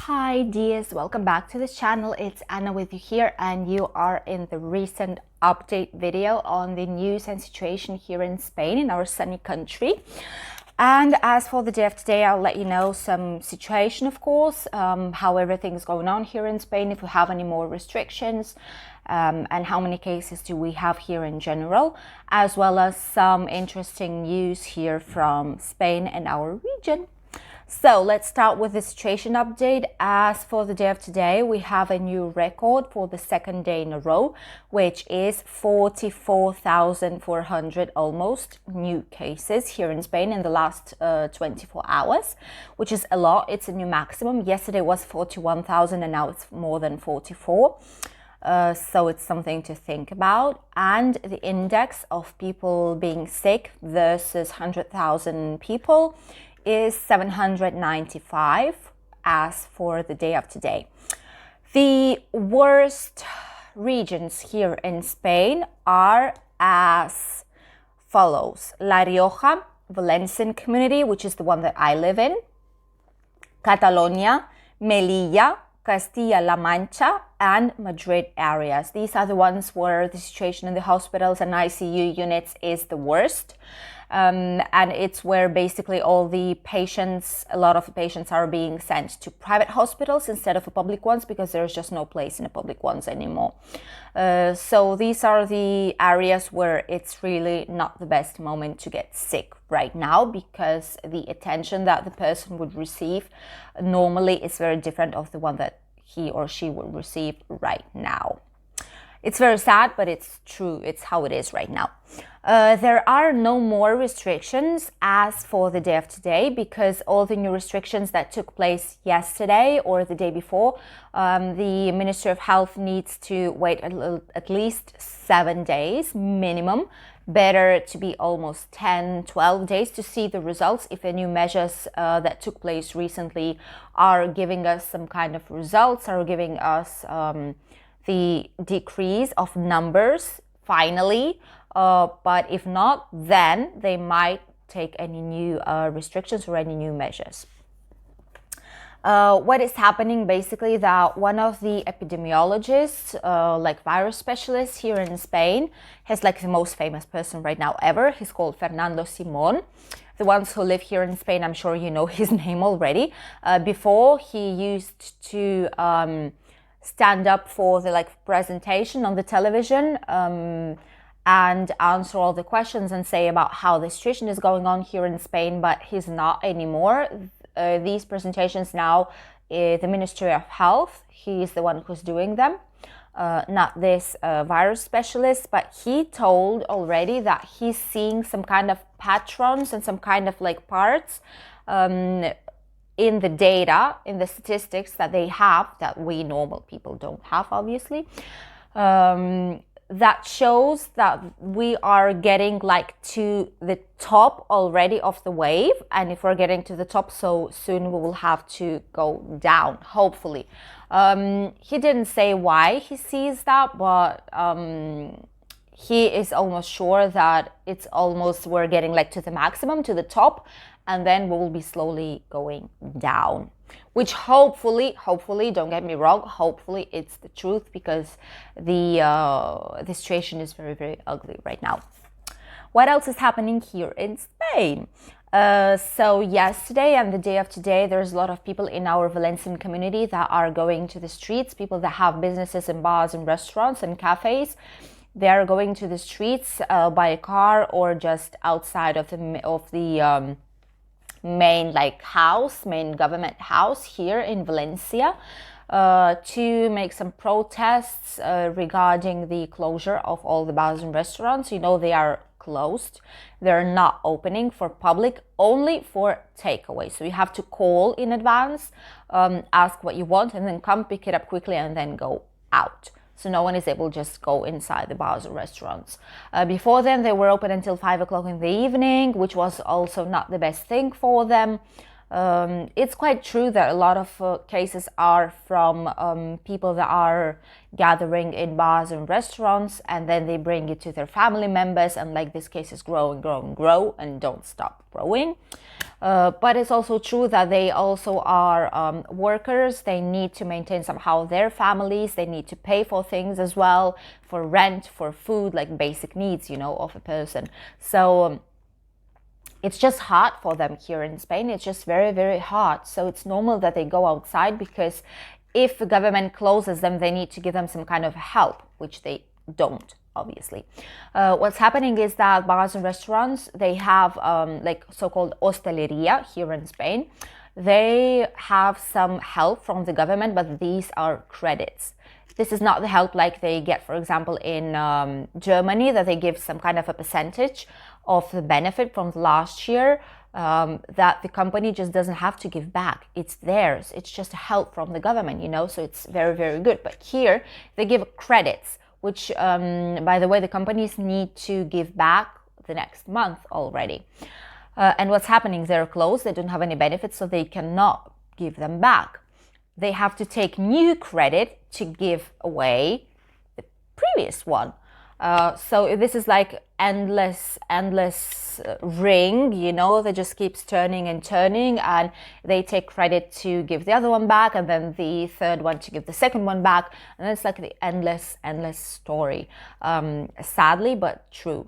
Hi dears, welcome back to this channel. It's Anna with you here, and you are in the recent update video on the news and situation here in Spain, in our sunny country. And as for the day of today, I'll let you know some situation, of course, how everything's going on here in Spain, if we have any more restrictions, and how many cases do we have here in general, as well as some interesting news here from Spain and our region. So let's start with the situation update. As for the day of today, we have a new record for the second day in a row, which is 44,400 almost new cases here in Spain in the last 24 hours, which is a lot. It's a new maximum. Yesterday was 41,000 and now it's more than 44. So it's something to think about. And the index of people being sick versus 100,000 people is 795 as for the day of today. The worst regions here in Spain are as follows: La Rioja, Valencian community, which is the one that I live in, Catalonia, Melilla, Castilla-La Mancha, and Madrid areas. These are the ones where the situation in the hospitals and ICU units is the worst. And it's where basically all the patients, a lot of the patients are being sent to private hospitals instead of the public ones, because there's just no place in the public ones anymore. So these are the areas where it's really not the best moment to get sick right now, because the attention that the person would receive normally is very different of the one that he or she will receive right now. It's very sad, but it's true. It's how it is right now. There are no more restrictions as for the day of today, because all the new restrictions that took place yesterday or the day before, the Ministry of Health needs to wait at least 7 days minimum. Better to be almost 10, 12 days to see the results if the new measures that took place recently are giving us some kind of results, are giving us the decrease of numbers finally, but if not, then they might take any new restrictions or any new measures. What is happening basically, that one of the epidemiologists, like virus specialists here in Spain, he's like the most famous person right now ever. He's called Fernando Simon. The ones who live here in Spain, I'm sure you know his name already. Before, he used to stand up for the presentation on the television and answer all the questions and say about how the situation is going on here in Spain, but he's not anymore. These presentations now, the Ministry of Health, he is the one who's doing them, not this virus specialist, but he told already that he's seeing some kind of patterns and some kind of parts in the data, in the statistics that they have, that we normal people don't have, obviously, that shows that we are getting to the top already of the wave. And if we're getting to the top so soon, we will have to go down, hopefully. He didn't say why he sees that, but he is almost sure that it's almost, we're getting to the maximum, to the top, and then we will be slowly going down, which hopefully, don't get me wrong, hopefully it's the truth, because the situation is very, very ugly right now. What else is happening here in Spain? So yesterday and the day of today, there's a lot of people in our Valencian community that are going to the streets, people that have businesses and bars and restaurants and cafes. They are going to the streets by a car or just outside of the main main government house here in Valencia, to make some protests regarding the closure of all the bars and restaurants. You know, they are closed. They're not opening for public, only for takeaway. So you have to call in advance, ask what you want, and then come pick it up quickly and then go out. So no one is able to just go inside the bars or restaurants. Before then, they were open until 5 o'clock in the evening, which was also not the best thing for them. It's quite true that a lot of cases are from people that are gathering in bars and restaurants, and then they bring it to their family members, and like these cases grow and grow and grow and don't stop growing. But it's also true that they also are workers. They need to maintain somehow their families. They need to pay for things as well, for rent, for food, like basic needs, of a person. So it's just hard for them here in Spain. It's just very, very hard. So it's normal that they go outside, because if the government closes them, they need to give them some kind of help, which they don't, obviously. What's happening is that bars and restaurants, they have like so-called hostelería here in Spain. They have some help from the government, but these are credits. This is not the help like they get, for example, in Germany, that they give some kind of a percentage of the benefit from last year, that the company just doesn't have to give back. It's theirs. It's just help from the government, so it's very, very good. But here they give credits, which, by the way, the companies need to give back the next month already. And what's happening? They're closed. They don't have any benefits, so they cannot give them back. They have to take new credit to give away the previous one. So this is like endless ring, that just keeps turning and turning, and they take credit to give the other one back, and then the third one to give the second one back, and it's like the endless story, sadly but true.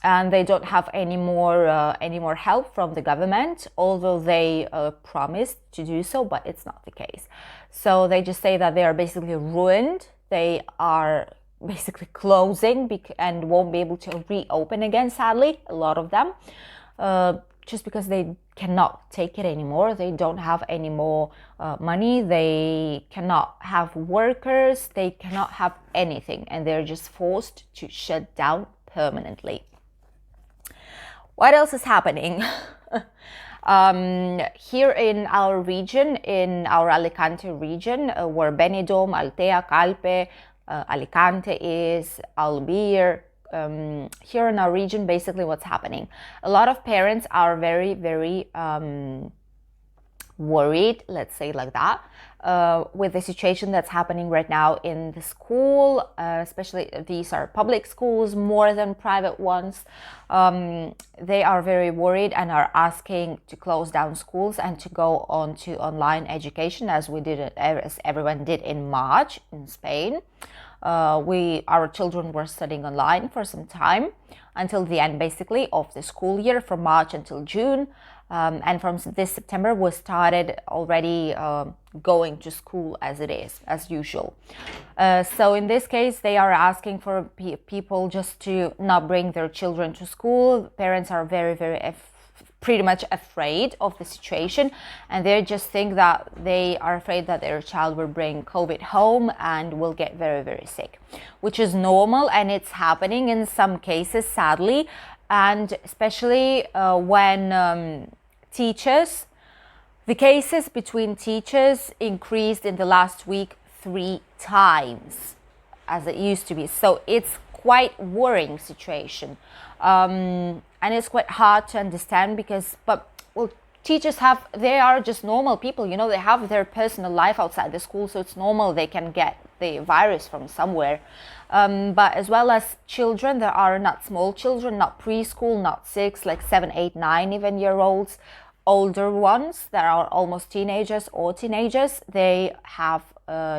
And they don't have any more help from the government, although they promised to do so, but it's not the case. So they just say that they are basically ruined. They are basically closing and won't be able to reopen again, sadly, a lot of them, just because they cannot take it anymore. They don't have any more money. They cannot have workers. They cannot have anything, and they're just forced to shut down permanently. What else is happening? Here in our region, in our Alicante region, where Benidorm, Altea, Calpe, Alicante is, Albir, here in our region, basically what's happening? A lot of parents are very, very worried, let's say like that, with the situation that's happening right now in the school, especially these are public schools more than private ones. They are very worried and are asking to close down schools and to go on to online education, as everyone did in March in Spain. Our children were studying online for some time until the end, basically, of the school year, from March until June. And from this September, we started already going to school as it is, as usual. So in this case, they are asking for people just to not bring their children to school. Parents are very, very pretty much afraid of the situation, and they just think that they are afraid that their child will bring COVID home and will get very, very sick, which is normal, and it's happening in some cases, sadly. And especially when teachers, the cases between teachers increased in the last week 3 times as it used to be. So it's quite worrying situation. And it's quite hard to understand teachers they are just normal people, they have their personal life outside the school, so it's normal they can get the virus from somewhere. But as well as children, there are not small children, not preschool, not 6, like 7, 8, 9 even year olds, older ones that are almost teenagers, they have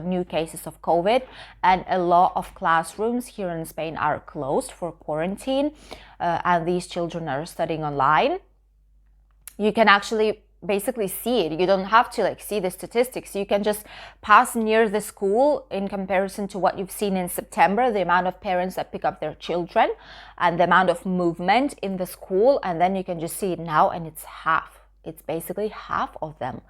new cases of COVID, and a lot of classrooms here in Spain are closed for quarantine, and these children are studying online. You can actually basically see it. You don't have to see the statistics. You can just pass near the school in comparison to what you've seen in September, the amount of parents that pick up their children and the amount of movement in the school, and then you can just see it now, and it's half. It's basically half of them.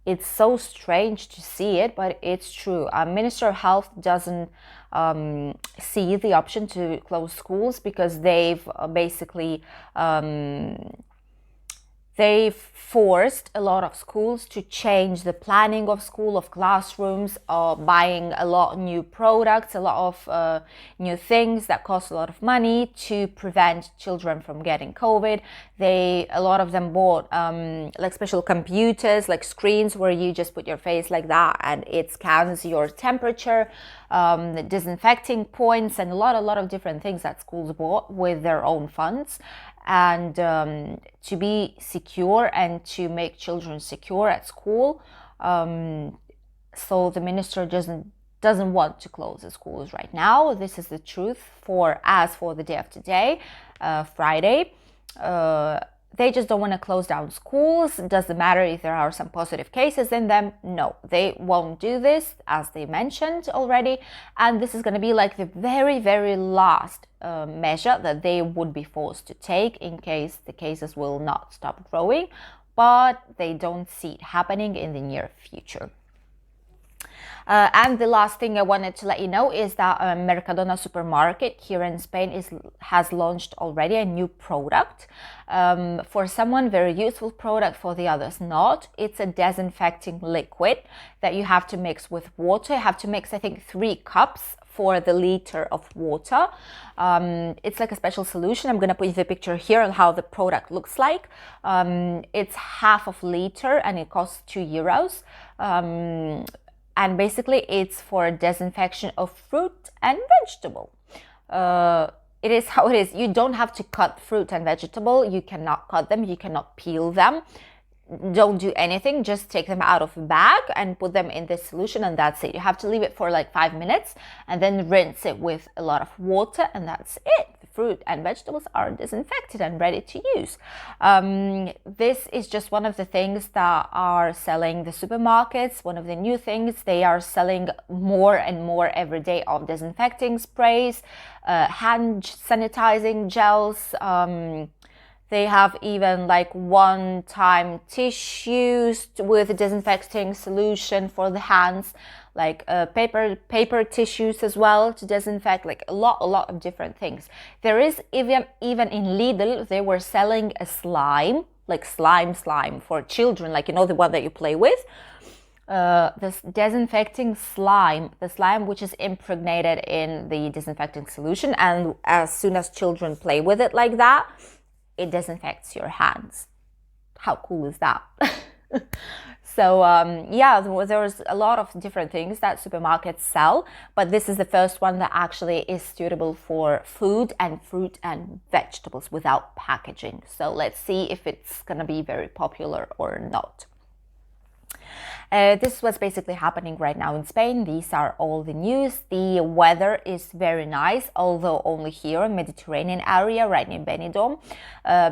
It's so strange to see it, but it's true. Minister of Health doesn't see the option to close schools because they've basically They forced a lot of schools to change the planning of school, of classrooms, buying a lot of new products, a lot of new things that cost a lot of money to prevent children from getting COVID. A lot of them bought like special computers, like screens where you just put your face like that and it scans your temperature, disinfecting points, and a lot of different things that schools bought with their own funds. And to be secure and to make children secure at school. So the minister doesn't want to close the schools right now. This is the truth. As for the day of today, Friday, they just don't want to close down schools. It doesn't matter if there are some positive cases in them. No, they won't do this, as they mentioned already. And this is going to be like the very, very last measure that they would be forced to take in case the cases will not stop growing. But they don't see it happening in the near future. And the last thing I wanted to let you know is that Mercadona supermarket here in Spain has launched already a new product. For someone, very useful product, for the others not. It's a disinfecting liquid that you have to mix with water. You have to mix, I think, 3 cups for the liter of water. It's like a special solution. I'm going to put you the picture here on how the product looks like. It's half of liter and it costs €2. And basically it's for disinfection of fruit and vegetable. It is how it is. You don't have to cut fruit and vegetable. You cannot cut them. You cannot peel them. Don't do anything. Just take them out of a bag and put them in this solution, and that's it. You have to leave it for like 5 minutes and then rinse it with a lot of water, and that's it. The fruit and vegetables are disinfected and ready to use. This is just one of the things that are selling the supermarkets. One of the new things, they are selling more and more every day of disinfecting sprays, hand sanitizing gels. They have even like one-time tissues with disinfecting solution for the hands, like paper tissues as well to disinfect, like a lot of different things. There is even in Lidl, they were selling a slime, like slime for children, like, you know, the one that you play with. This disinfecting slime, the slime which is impregnated in the disinfecting solution, and as soon as children play with it like that, it disinfects your hands. How cool is that? So yeah, there's a lot of different things that supermarkets sell, but this is the first one that actually is suitable for food and fruit and vegetables without packaging. So let's see if it's gonna be very popular or not. This is what's basically happening right now in Spain. These are all the news. The weather is very nice, although only here in Mediterranean area, right near Benidorm,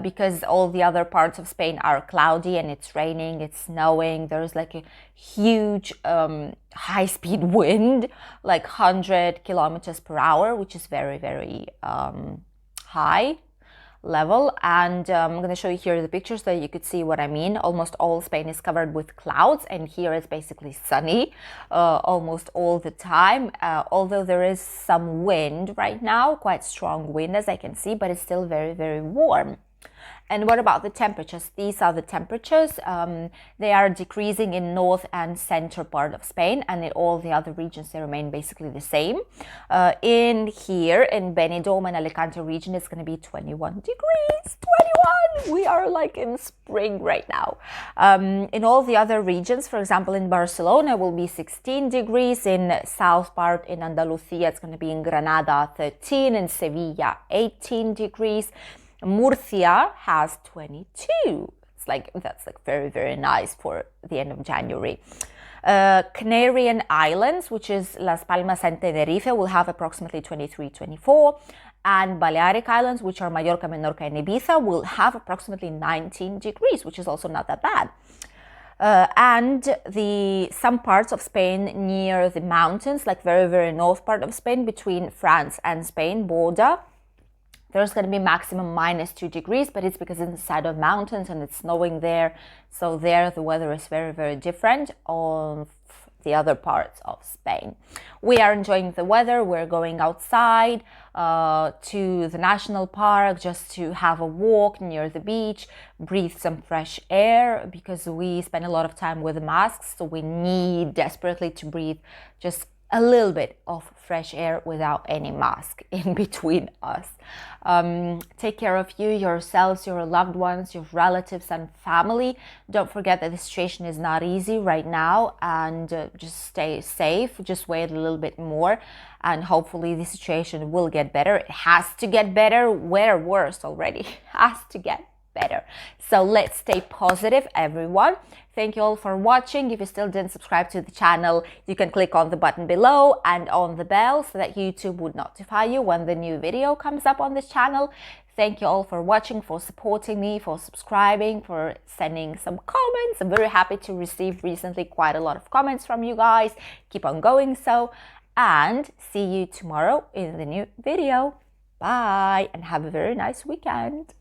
because all the other parts of Spain are cloudy and it's raining, it's snowing. There's like a huge high-speed wind, like 100 kilometers per hour, which is very, very high level. And I'm going to show you here the pictures so you could see what I mean. Almost all Spain is covered with clouds, and here it's basically sunny almost all the time, although there is some wind right now, quite strong wind as I can see, but it's still very, very warm. And what about the temperatures? These are the temperatures. They are decreasing in north and center part of Spain, and in all the other regions they remain basically the same. In here, in Benidorm and Alicante region, it's going to be 21 degrees. 21! We are like in spring right now. In all the other regions, for example, in Barcelona, will be 16 degrees. In south part, in Andalusia, it's going to be in Granada, 13. In Sevilla, 18 degrees. Murcia has 22. It's like, that's like very, very nice for the end of January. Canarian Islands, which is Las Palmas and Tenerife, will have approximately 23, 24. And Balearic Islands, which are Mallorca, Menorca, and Ibiza, will have approximately 19 degrees, which is also not that bad. And some parts of Spain near the mountains, like very, very north part of Spain, between France and Spain border, there's going to be maximum -2 degrees, but it's because it's inside of mountains and it's snowing there. So there the weather is very, very different. the other parts of Spain. We are enjoying the weather. We're going outside to the national park just to have a walk near the beach, breathe some fresh air, because we spend a lot of time with masks, so we need desperately to breathe just a little bit of fresh air without any mask in between us. Take care of you, yourselves, your loved ones, your relatives and family. Don't forget that the situation is not easy right now, and just stay safe. Just wait a little bit more, and hopefully the situation will get better. It has to get better. We're worse already. It has to get better. So let's stay positive, everyone. Thank you all for watching. If you still didn't subscribe to the channel, you can click on the button below and on the bell so that YouTube would notify you when the new video comes up on this channel. Thank you all for watching, for supporting me, for subscribing, for sending some comments. I'm very happy to receive recently quite a lot of comments from you guys. Keep on going so, and see you tomorrow in the new video. Bye, and have a very nice weekend.